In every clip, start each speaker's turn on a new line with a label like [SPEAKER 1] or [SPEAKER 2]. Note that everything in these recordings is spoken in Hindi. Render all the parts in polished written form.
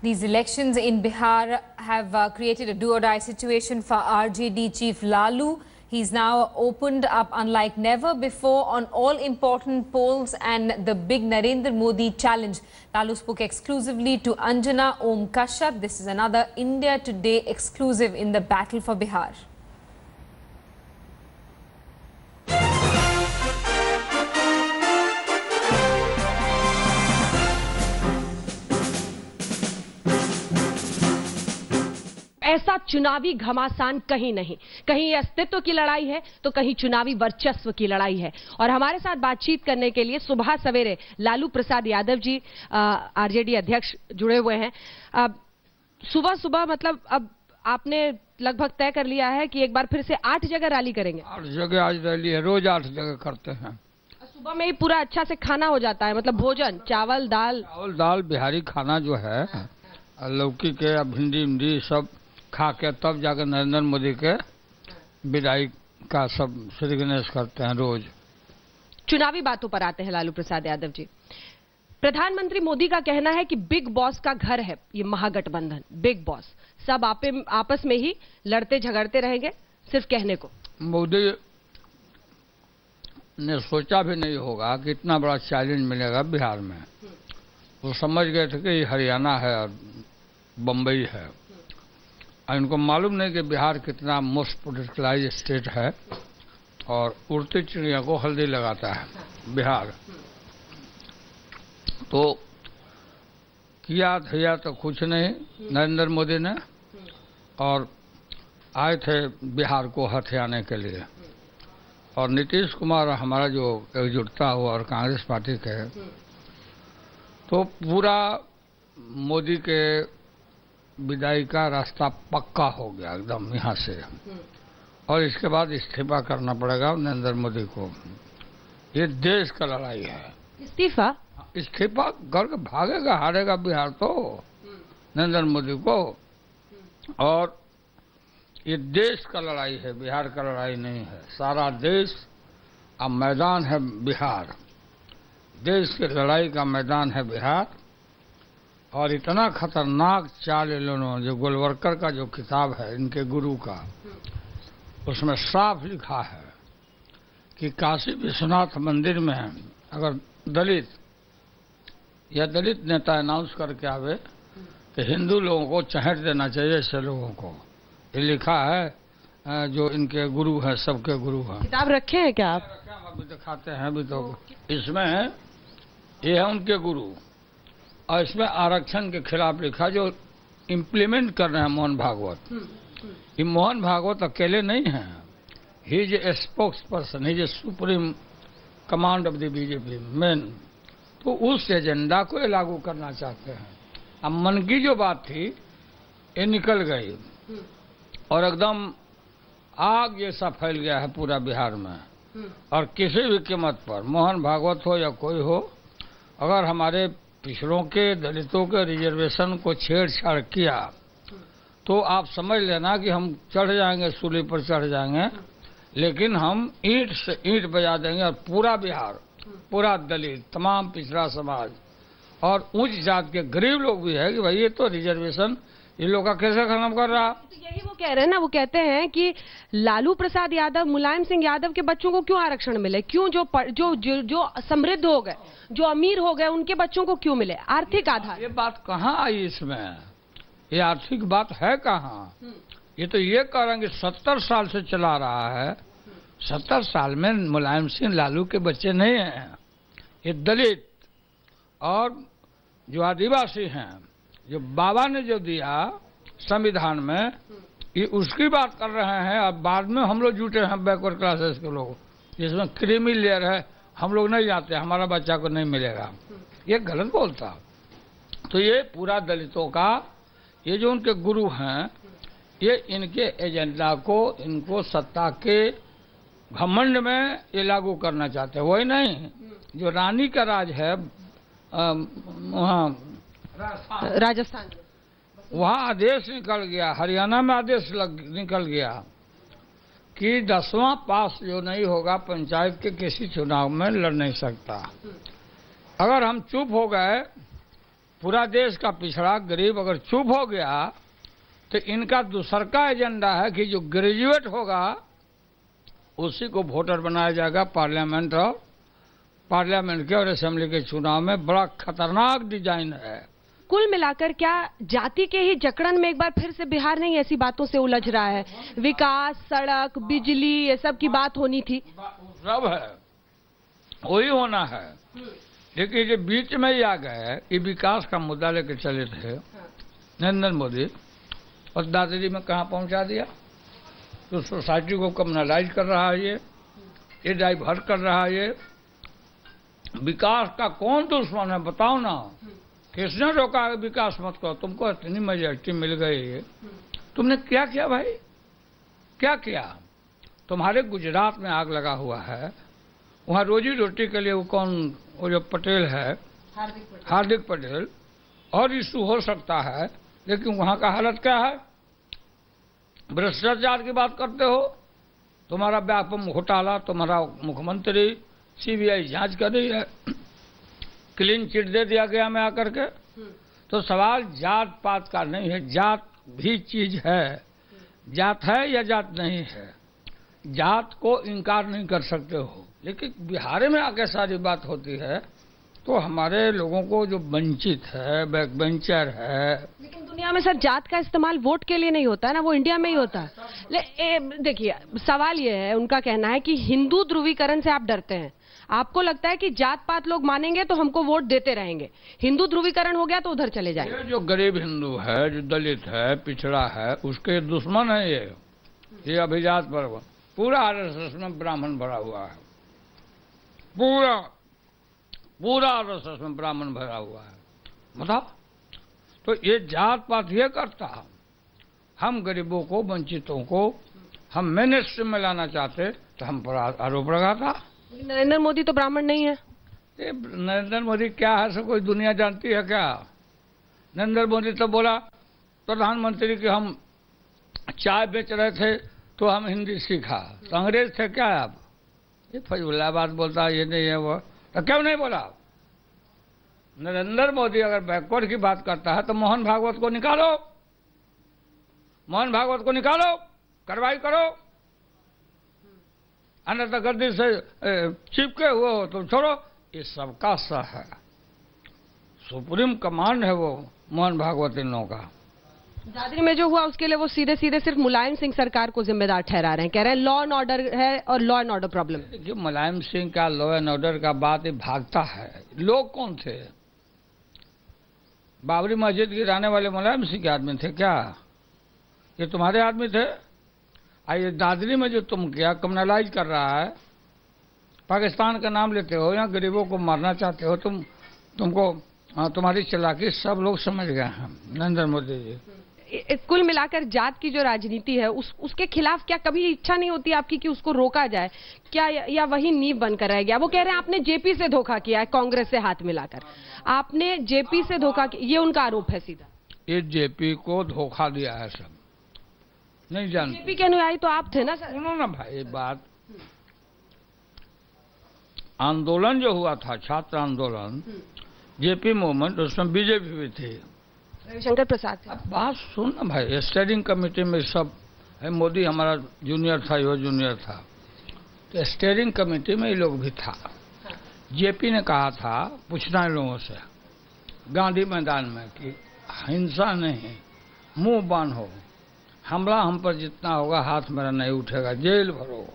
[SPEAKER 1] These elections in Bihar have created a do-or-die situation for RJD chief Lalu. He's now opened up unlike never before on all important polls and the big Narendra Modi challenge. Lalu spoke exclusively to Anjana Om Kashyap. This is another India Today exclusive in the battle for Bihar.
[SPEAKER 2] ऐसा चुनावी घमासान कहीं नहीं, कहीं अस्तित्व की लड़ाई है तो कहीं चुनावी वर्चस्व की लड़ाई है। और हमारे साथ बातचीत करने के लिए सुबह सवेरे लालू प्रसाद यादव जी आरजेडी अध्यक्ष जुड़े हुए हैं। सुबह सुबह मतलब अब आपने लगभग तय कर लिया है कि एक बार फिर से 8 जगह रैली करेंगे।
[SPEAKER 3] 8 जगह आज रैली है, रोज 8 जगह करते हैं।
[SPEAKER 2] सुबह में ही पूरा अच्छा से खाना हो जाता है, मतलब भोजन, चावल दाल
[SPEAKER 3] बिहारी खाना जो है, लौकी के भिंडी विंडी सब खा के तब जाकर नरेंद्र मोदी के विदाई का सब श्री गणेश करते हैं रोज।
[SPEAKER 2] चुनावी बातों पर आते हैं लालू प्रसाद यादव जी। प्रधानमंत्री मोदी का कहना है कि बिग बॉस का घर है ये महागठबंधन, बिग बॉस सब आपस में ही लड़ते झगड़ते रहेंगे, सिर्फ कहने को।
[SPEAKER 3] मोदी ने सोचा भी नहीं होगा कि इतना बड़ा चैलेंज मिलेगा बिहार में। वो समझ गए थे कि हरियाणा है और बम्बई है, और इनको मालूम नहीं कि बिहार कितना मोस्ट पोलिटिकलाइज स्टेट है और उड़ती चिड़िया को हल्दी लगाता है बिहार। तो किया धैया तो कुछ नहीं नरेंद्र मोदी ने, और आए थे बिहार को हथियाने के लिए। और नीतीश कुमार हमारा जो एकजुटता हुआ और कांग्रेस पार्टी के, तो पूरा मोदी के विदाई का रास्ता पक्का हो गया एकदम यहाँ से। और इसके बाद इस्तीफा करना पड़ेगा नरेंद्र मोदी को। ये देश का लड़ाई है। इस्तीफा करके भागेगा, हारेगा बिहार तो नरेंद्र मोदी को। और ये देश का लड़ाई है, बिहार का लड़ाई नहीं है। सारा देश अब मैदान है बिहार, देश की लड़ाई का मैदान है बिहार। और इतना खतरनाक चाल इन्होंने, जो गोलवरकर का जो किताब है इनके गुरु का, उसमें साफ लिखा है कि काशी विश्वनाथ मंदिर में अगर दलित या दलित नेता अनाउंस करके आवे कि हिंदू लोगों को चहेट देना चाहिए, ऐसे लोगों को। ये लिखा है जो इनके गुरु हैं, सबके गुरु हैं।
[SPEAKER 2] किताब रखे हैं क्या आप?
[SPEAKER 3] अभी दिखाते हैं अभी तो। इसमें ये है उनके गुरु, और इसमें आरक्षण के खिलाफ लिखा जो इम्प्लीमेंट कर रहे हैं मोहन भागवत। ये मोहन भागवत अकेले नहीं हैं, he is a spokes person, he is a supreme command of the BJP main. तो उस एजेंडा को ये लागू करना चाहते हैं। अब मन की जो बात थी ये निकल गई और एकदम आग जैसा फैल गया है पूरा बिहार में। और किसी भी कीमत पर, मोहन भागवत हो या कोई हो, अगर हमारे पिछड़ों के, दलितों के रिजर्वेशन को छेड़छाड़ किया तो आप समझ लेना कि हम चढ़ जाएंगे, सूली पर चढ़ जाएंगे, लेकिन हम ईंट से ईंट बजा देंगे। और पूरा बिहार, पूरा दलित, तमाम पिछड़ा समाज और उच्च जात के गरीब लोग भी है कि भाई ये तो रिजर्वेशन इन लोग का कैसे खत्म कर रहा।
[SPEAKER 2] तो यही वो कह रहे हैं ना, वो कहते हैं कि लालू प्रसाद यादव, मुलायम सिंह यादव के बच्चों को क्यों आरक्षण मिले, क्यों जो समृद्ध हो गए, जो अमीर हो गए, उनके बच्चों को क्यों मिले आर्थिक आधार।
[SPEAKER 3] ये बात कहाँ आई इसमें? ये आर्थिक बात है कहाँ? ये तो ये कह रहे हैं कि 70 साल से चला रहा है। 70 साल में मुलायम सिंह लालू के बच्चे नहीं हैं, ये दलित और जो आदिवासी हैं, जो बाबा ने जो दिया संविधान में, ये उसकी बात कर रहे हैं। अब बाद में हम लोग जुटे हैं बैकवर्ड क्लासेस के लोग, जिसमें क्रीमी लेयर है, हम लोग नहीं जाते, हमारा बच्चा को नहीं मिलेगा। ये गलत बोलता। तो ये पूरा दलितों का, ये जो उनके गुरु हैं, ये इनके एजेंडा को, इनको सत्ता के घमंड में ये लागू करना चाहते हैं। वही नहीं, जो रानी का राज है वहाँ
[SPEAKER 2] राजस्थान,
[SPEAKER 3] वहाँ आदेश निकल गया, हरियाणा में आदेश निकल गया कि 10वां पास जो नहीं होगा पंचायत के किसी चुनाव में लड़ नहीं सकता। अगर हम चुप हो गए पूरा देश का पिछड़ा गरीब अगर चुप हो गया तो इनका दूसर का एजेंडा है कि जो ग्रेजुएट होगा उसी को वोटर बनाया जाएगा पार्लियामेंट के और असेंबली के चुनाव में। बड़ा खतरनाक डिजाइन है।
[SPEAKER 2] कुल मिलाकर क्या जाति के ही जकड़न में एक बार फिर से बिहार नहीं ऐसी बातों से उलझ रहा है? विकास, सड़क, बिजली, ये सब की बात होनी थी,
[SPEAKER 3] सब है, वही होना है। लेकिन ये बीच में ही आ गए कि विकास का मुद्दा लेकर चले थे नरेंद्र मोदी, और दादाजी में कहाँ पहुंचा दिया। तो सोसाइटी को कम्युनलाइज कर रहा है, ये डाइवर्ट कर रहा है। ये विकास का कौन दुश्मन है बताओ ना? किसने रोका विकास मत करो? तुमको इतनी मेजॉरिटी मिल गई है, तुमने क्या किया भाई? क्या किया? तुम्हारे गुजरात में आग लगा हुआ है, वहाँ रोजी रोटी के लिए वो जो पटेल है, हार्दिक पटेल, और इशू हो सकता है, लेकिन वहाँ का हालत क्या है? भ्रष्टाचार की बात करते हो, तुम्हारा व्यापक घोटाला, तुम्हारा मुख्यमंत्री सीबीआई जांच कर रही है, क्लीन चिट दे दिया गया में आकर के। तो सवाल जात पात का नहीं है, जात भी चीज है, जात है या जात नहीं है, जात को इनकार नहीं कर सकते हो। लेकिन बिहार में आके सारी बात होती है तो हमारे लोगों को जो वंचित है, बैकबेंचर है।
[SPEAKER 2] लेकिन दुनिया में सर जात का इस्तेमाल वोट के लिए नहीं होता है ना, वो इंडिया में ही होता है। देखिए सवाल ये है, उनका कहना है कि हिंदू ध्रुवीकरण से आप डरते हैं, आपको लगता है कि जात पात लोग मानेंगे तो हमको वोट देते रहेंगे, हिंदू ध्रुवीकरण हो गया तो उधर चले जाएंगे।
[SPEAKER 3] जो गरीब हिंदू है, जो दलित है, पिछड़ा है, उसके दुश्मन है ये अभिजात वर्ग। पूरा आरएसएस में ब्राह्मण भरा हुआ है, पूरा आरएसएस में ब्राह्मण भरा हुआ है, बताओ। तो ये जात पात ये करता, हम गरीबों को, वंचितों को हम मेनस्ट्रीम में लाना चाहते तो हम पर आरोप लगाता।
[SPEAKER 2] नरेंद्र मोदी तो ब्राह्मण नहीं है।
[SPEAKER 3] ये नरेंद्र मोदी क्या है, सब कोई दुनिया जानती है क्या? नरेंद्र मोदी तो बोला प्रधानमंत्री कि हम चाय बेच रहे थे तो हम हिंदी सीखा, तो अंग्रेज थे क्या आप? ये फजूला बात बोलता है, ये नहीं है वो, तो क्यों नहीं बोला? नरेंद्र मोदी अगर बैकवर्ड की बात करता है तो मोहन भागवत को निकालो, मोहन भागवत को निकालो, कार्रवाई करो। अन्यथा गद्दी से चिपके हुए हो तो छोड़ो। ये सबका सा है, सुप्रीम कमांड है वो मोहन भागवत इन लोगों का।
[SPEAKER 2] दादरी में जो हुआ उसके लिए वो सीधे सीधे सिर्फ मुलायम सिंह सरकार को जिम्मेदार ठहरा रहे हैं, कह रहे हैं लॉ एंड ऑर्डर है और लॉ एंड ऑर्डर प्रॉब्लम।
[SPEAKER 3] देखिए मुलायम सिंह का लॉ एंड ऑर्डर का बात भागता है। लोग कौन थे? बाबरी मस्जिद गिराने वाले मुलायम सिंह के आदमी थे क्या? ये तुम्हारे आदमी थे? ये दादरी में जो तुम क्या कम्युनलाइज कर रहा है, पाकिस्तान का नाम लेते हो या गरीबों को मारना चाहते हो, तुमको तुम्हारी चालाकी सब लोग समझ गए हैं नरेंद्र मोदी जी।
[SPEAKER 2] कुल मिलाकर जात की जो राजनीति है उसके खिलाफ क्या कभी इच्छा नहीं होती आपकी कि उसको रोका जाए क्या, या वही नींव बनकर रह गया? वो कह रहे हैं आपने जेपी से धोखा किया है, कांग्रेस से हाथ मिलाकर आपने जेपी से धोखा किया, ये उनका आरोप है सीधा।
[SPEAKER 3] ये जेपी को धोखा दिया है, सब नहीं जानते।
[SPEAKER 2] जेपी के अनुयायी तो आप थे ना सर?
[SPEAKER 3] सुनो ना भाई बात, आंदोलन जो हुआ था, छात्र आंदोलन, जेपी मूवमेंट, उसमें बीजेपी भी थी,
[SPEAKER 2] रविशंकर प्रसाद थे।
[SPEAKER 3] बात सुन ना भाई, स्टेयरिंग कमेटी में सब है। मोदी हमारा जूनियर था, यो जूनियर था, तो स्टेयरिंग कमेटी में ये लोग भी था। जेपी ने कहा था, पूछना है लोगों से गांधी मैदान में कि हिंसा नहीं, मुंह बांध हो, हमला हम पर जितना होगा हाथ मेरा नहीं उठेगा, जेल भरो,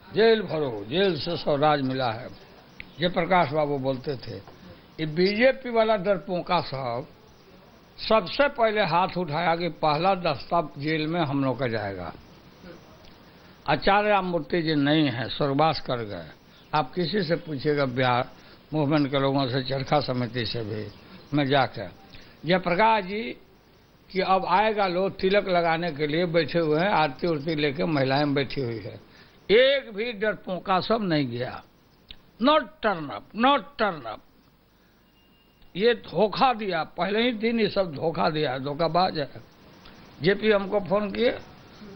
[SPEAKER 3] जेल भरो, जेल से स्वराज मिला है, जयप्रकाश बाबू बोलते थे। ये बीजेपी वाला डरपोका साहब सबसे पहले हाथ उठाया कि पहला दस्ता जेल में हम लोग का जाएगा। आचार्य राममूर्ति जी नहीं है, स्वर्गवास कर गए। आप किसी से पूछिएगा बिहार मूवमेंट के लोगों से, चरखा समिति से भी मैं जाकर, जयप्रकाश जी कि अब आएगा, लोग तिलक लगाने के लिए बैठे हुए हैं, आरती उरती लेके महिलाएं बैठी हुई है, एक भी डरपोका सब नहीं गया। Not turn up, not turn up. ये धोखा दिया, पहले ही दिन ये सब धोखा दिया, धोखाबाज है। जेपी हमको फोन किए,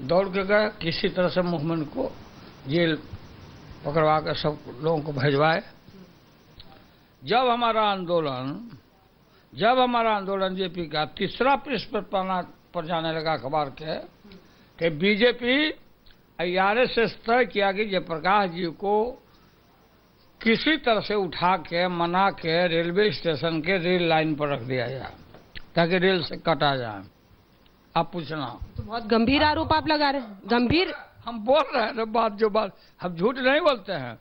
[SPEAKER 3] दौड़ के गए, किसी तरह से मूवमेंट को जेल पकड़वा कर सब लोगों को भेजवाए। जब हमारा आंदोलन जब हमारा आंदोलन जेपी का तीसरा पृष्ठ पर जाने लगा अखबार के कि बीजेपी आरएसएस तय किया कि जयप्रकाश जी को किसी तरह से उठा के मना के रेलवे स्टेशन के रेल लाइन पर रख दिया जाए ताकि रेल से कटा जाए। आप पूछना।
[SPEAKER 2] तो बहुत गंभीर आरोप आप लगा रहे हैं। गंभीर
[SPEAKER 3] हम बोल रहे हैं ना, बात हम झूठ नहीं बोलते हैं।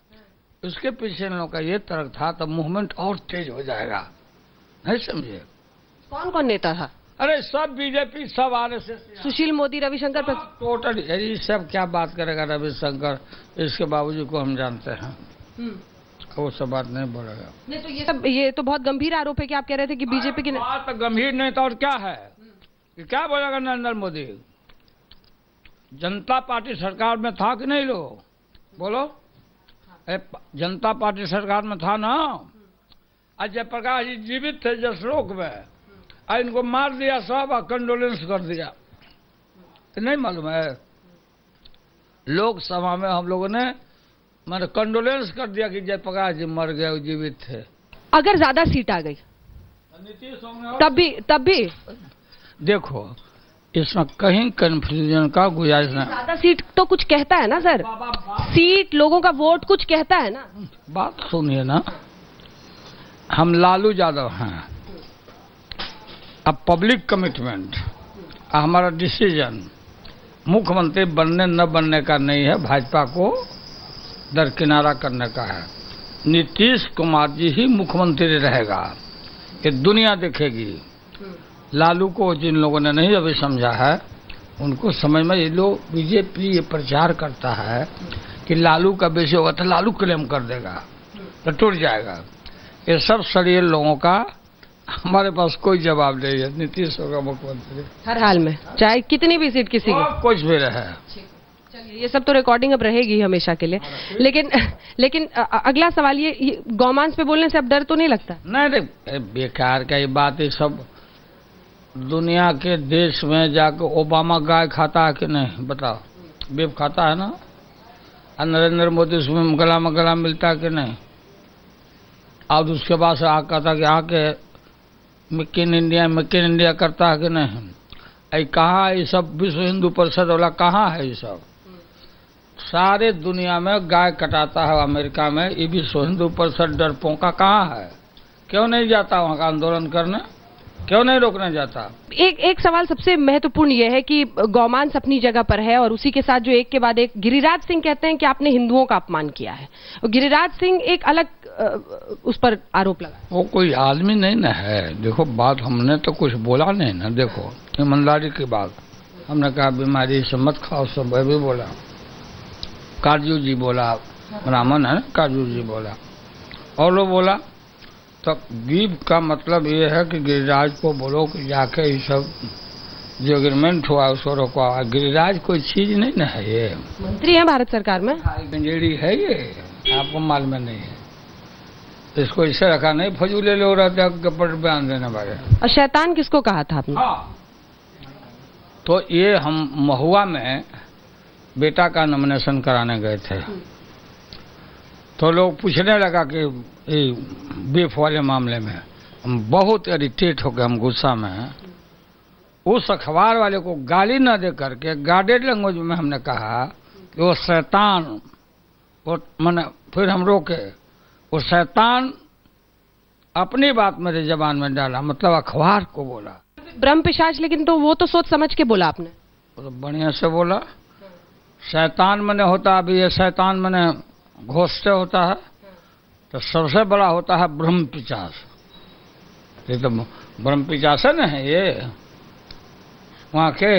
[SPEAKER 3] उसके पीछे इन लोगों का ये तर्क था तो मूवमेंट और तेज हो जाएगा, नहीं समझे?
[SPEAKER 2] कौन कौन नेता था?
[SPEAKER 3] अरे सब बीजेपी, सब आरएसएस,
[SPEAKER 2] सुशील मोदी, रविशंकर प्रसाद।
[SPEAKER 3] टोटल। ये सब क्या बात करेगा रविशंकर, इसके बावजूद को हम जानते हैं, वो सब बात नहीं बोलेगा।
[SPEAKER 2] नहीं तो ये तो बहुत गंभीर आरोप है कि आप कह रहे थे कि बीजेपी की
[SPEAKER 3] बात गंभीर नहीं था और क्या है कि क्या बोलेगा नरेंद्र मोदी? जनता पार्टी सरकार में था कि नहीं? लोग बोलो, जनता पार्टी सरकार में था ना। आज जयप्रकाश जी जीवित थे जसलोक में, और इनको मार दिया सब और कंडोलेंस कर दिया, नहीं मालूम है? लोकसभा में हम लोगों ने मैंने कंडोलेंस कर दिया कि जयप्रकाश जी मर गए, वो जीवित थे।
[SPEAKER 2] अगर ज्यादा सीट आ गई तब भी
[SPEAKER 3] देखो, इसमें कहीं कंफ्यूजन का गुंजाइश नहीं।
[SPEAKER 2] ज्यादा सीट तो कुछ कहता है ना सर, सीट लोगों का वोट कुछ कहता है ना।
[SPEAKER 3] बात सुनिए ना, हम लालू यादव हैं। अब पब्लिक कमिटमेंट, हमारा डिसीजन मुख्यमंत्री बनने न बनने का नहीं है, भाजपा को दरकिनारा करने का है। नीतीश कुमार जी ही मुख्यमंत्री रहेगा, ये दुनिया देखेगी। लालू को जिन लोगों ने नहीं अभी समझा है, उनको समझ में। ये लोग बीजेपी ये प्रचार करता है कि लालू का बेसी होगा तो लालू क्लेम कर देगा तो टूट जाएगा। ये सब शरीर लोगों का, हमारे पास कोई जवाब नहीं है। नीतीश होगा मुख्यमंत्री
[SPEAKER 2] हर हाल में, चाहे कितनी भी सीट किसी की,
[SPEAKER 3] कुछ भी रहे।
[SPEAKER 2] चलिए, ये सब तो रिकॉर्डिंग अब रहेगी हमेशा के लिए। लेकिन अगला सवाल ये गौमांस पे बोलने से अब डर तो नहीं लगता?
[SPEAKER 3] नहीं, बेकार का ये बात है। सब दुनिया के देश में जाकर ओबामा गाय खाता है कि नहीं? बताओ, बीफ खाता है ना? और नरेंद्र मोदी उसमें गला में गला मिलता है कि नहीं? और उसके बाद से कहता कि आके मेक इन इंडिया करता है कि नहीं? ऐ कहाँ ये सब? विश्व हिंदू परिषद वाला कहाँ है ये सब? सारे दुनिया में गाय कटाता है अमेरिका में, ये विश्व हिंदू परिषद डरपोका कहाँ है? क्यों नहीं जाता वहाँ का आंदोलन करने? क्यों नहीं रोकने जाता?
[SPEAKER 2] एक सवाल सबसे महत्वपूर्ण यह है कि गौमांस अपनी जगह पर है और उसी के साथ जो एक के बाद एक गिरिराज सिंह कहते हैं कि आपने हिंदुओं का अपमान किया है। और गिरिराज सिंह एक अलग उस पर आरोप लगा।
[SPEAKER 3] वो कोई आदमी नहीं ना है। देखो, बात हमने तो कुछ बोला नहीं ना। देखो, ईमानदारी की बात, हमने कहा बीमारी से मत खाओ, सब भी बोला। काजू जी बोला, ब्राह्मण है ना, काजू जी बोला, और लोग बोला। तो गीव का मतलब ये है कि गिरिराज को बोलो कि जाके ये सब जो एग्रीमेंट हुआ उसको रोको। गिरिराज कोई चीज नहीं ना है, ये
[SPEAKER 2] मंत्री है भारत सरकार में,
[SPEAKER 3] गंजेड़ी है ये, आपको मालूम नहीं है। इसको इसे रखा नहीं, फजूले लोग रहते गप्पट बयान देने वाले।
[SPEAKER 2] और शैतान किसको कहा था आपने?
[SPEAKER 3] हाँ, तो ये हम महुआ में बेटा का नॉमिनेशन कराने गए थे, तो लोग पूछने लगा कि बीफ वाले मामले में। हम बहुत इरिटेट हो गए, हम गुस्सा में हैं। उस अखबार वाले को गाली न दे करके गार्डेड लैंग्वेज में हमने कहा कि वो शैतान, वो मैंने फिर हम रोके। वो शैतान अपनी बात मेरे जबान में डाला, मतलब अखबार को बोला।
[SPEAKER 2] ब्रह्म पिशाच, लेकिन तो वो तो सोच समझ के बोला आपने।
[SPEAKER 3] तो बढ़िया से बोला। शैतान मने होता, अभी ये शैतान मने घोषते होता है, तो सबसे बड़ा होता है ब्रह्म पिशाच। ये तो ब्रह्म पिशाच है ना, ये वहाँ के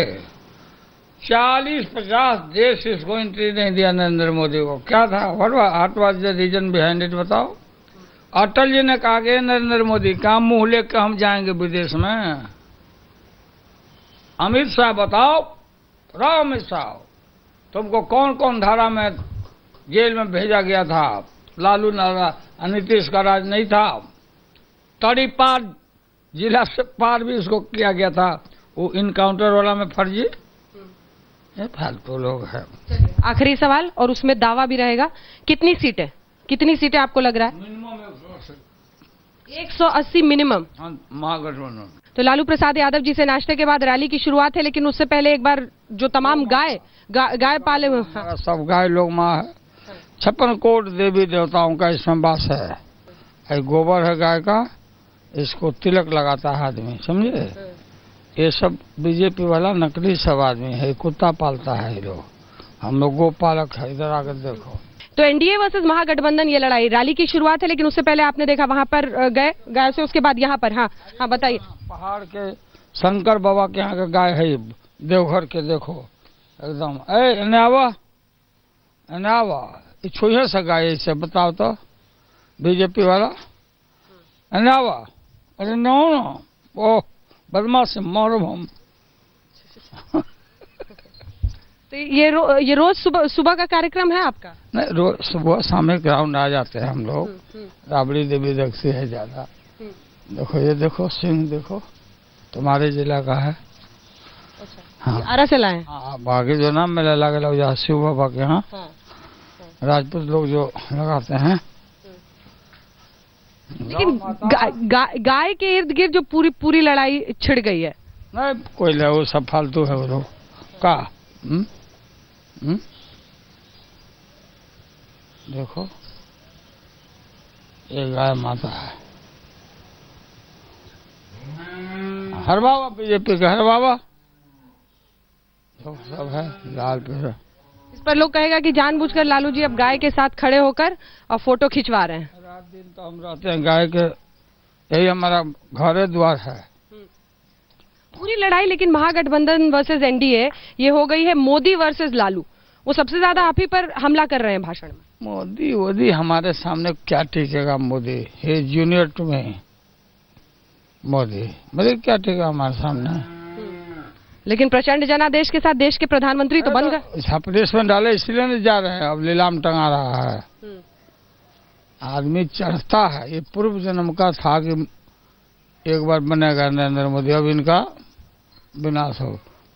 [SPEAKER 3] 40-50 देश इसको एंट्री नहीं दिया नरेंद्र मोदी को। क्या था? What was the reason behind it? बताओ। अटल जी ने कहा कि नरेंद्र मोदी कहाँ मुंह लेकर हम जाएंगे विदेश में? अमित शाह बताओ, राव अमित शाह, तुमको कौन कौन धारा में जेल में भेजा गया था? लालू नीतीश का राज नहीं था? तड़ीपार जिला से पार भी उसको किया गया था, वो इनकाउंटर वाला में फर्जी। ये फालतू लोग हैं।
[SPEAKER 2] आखिरी सवाल, और उसमें दावा भी रहेगा, कितनी सीटें आपको लग रहा है?
[SPEAKER 3] Minimum
[SPEAKER 2] 180 minimum.
[SPEAKER 3] हाँ, महागठबंधन।
[SPEAKER 2] तो लालू प्रसाद यादव जी से नाश्ते के बाद रैली की शुरुआत है, लेकिन उससे पहले एक बार जो तमाम गाय पाले हुए
[SPEAKER 3] हमारा सब गाय लोग माँ है। 56 कोट देवी देवताओं का इसमें वास है। ये गोबर है गाय का, इसको तिलक लगाता है आदमी, समझे। ये सब बीजेपी वाला नकली सब आदमी है, कुत्ता पालता है ये लोग। हम लोग गोपालक है। इधर आकर देखो।
[SPEAKER 2] तो एनडीए वर्सेस महागठबंधन ये लड़ाई रैली की शुरुआत है, लेकिन उससे पहले आपने देखा वहां पर गए गाय से, उसके बाद यहाँ पर। हाँ हाँ, बताइए।
[SPEAKER 3] पहाड़ के शंकर बाबा के यहाँ का गाय है, देवघर के। देखो एकदम एनावा छुहे से गाय से, बताओ तो बीजेपी वाला एनावा। अरे नो ओ बदमाश मारो हम।
[SPEAKER 2] तो ये रोज सुबह का कार्यक्रम है आपका?
[SPEAKER 3] नहीं, रोज सुबह शाम ग्राउंड आ जाते हैं हम लोग। राबड़ी देवी दक्षी है ज्यादा। देखो ये देखो सिंह, देखो तुम्हारे जिला का है। हाँ,
[SPEAKER 2] आरा से लाए।
[SPEAKER 3] हाँ, बाकी जो ना मेला लगे शिव बाबा के यहाँ राजपूत लोग जो लगाते हैं।
[SPEAKER 2] लेकिन गाय के इर्द गिर्द जो पूरी लड़ाई छिड़ गई है।
[SPEAKER 3] नहीं, कोई ले, वो सब फालतू है वो लोग का। देखो ये गाय माता है। हर बाबा बीजेपी का, हर बाबा सब है लाल पे।
[SPEAKER 2] इस पर लोग कहेगा कि जानबूझकर लालू जी अब गाय के साथ खड़े होकर और फोटो खिंचवा रहे हैं।
[SPEAKER 3] रात दिन तो हम रहते हैं गाय के, यही हमारा घर द्वार है।
[SPEAKER 2] पूरी लड़ाई लेकिन महागठबंधन वर्सेस एनडीए ये हो गई है मोदी वर्सेस लालू। वो सबसे ज्यादा आप ही पर हमला कर रहे हैं भाषण में।
[SPEAKER 3] मोदी हमारे सामने क्या टिकेगा। मोदी हे जूनियर टू मी। मोदी क्या टिकेगा हमारे सामने।
[SPEAKER 2] लेकिन प्रचंड जनादेश के साथ देश के प्रधानमंत्री तो बन गए।
[SPEAKER 3] छापरेश में डाले इसलिए नहीं जा रहे हैं, अब लीलाम टंगा रहा है। आदमी चढ़ता है। ये पूर्व जन्म का था कि एक बार बनेगा नरेंद्र मोदी, अब इनका विनाश हो।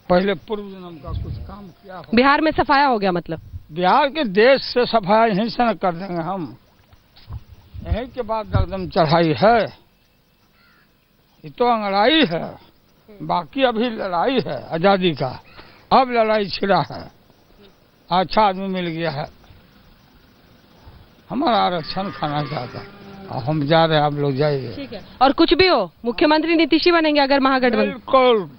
[SPEAKER 3] पहले पूर्व जन्म का कुछ काम किया हो।
[SPEAKER 2] बिहार में सफाया हो गया मतलब?
[SPEAKER 3] बिहार के देश से सफाया यहीं से न कर देंगे हम। यहीं के बाद एकदम चढ़ाई है। ये तो अंगड़ाई है, बाकी अभी लड़ाई है आजादी का। अब लड़ाई छिड़ा है, अच्छा आदमी मिल गया है, हमारा आरक्षण खाना चाहता है। हम जा रहे हैं, आप लोग जाइए।
[SPEAKER 2] ठीक है। और कुछ भी हो मुख्यमंत्री नीतीश ही बनेंगे अगर महागठबंधन?
[SPEAKER 3] बिल्कुल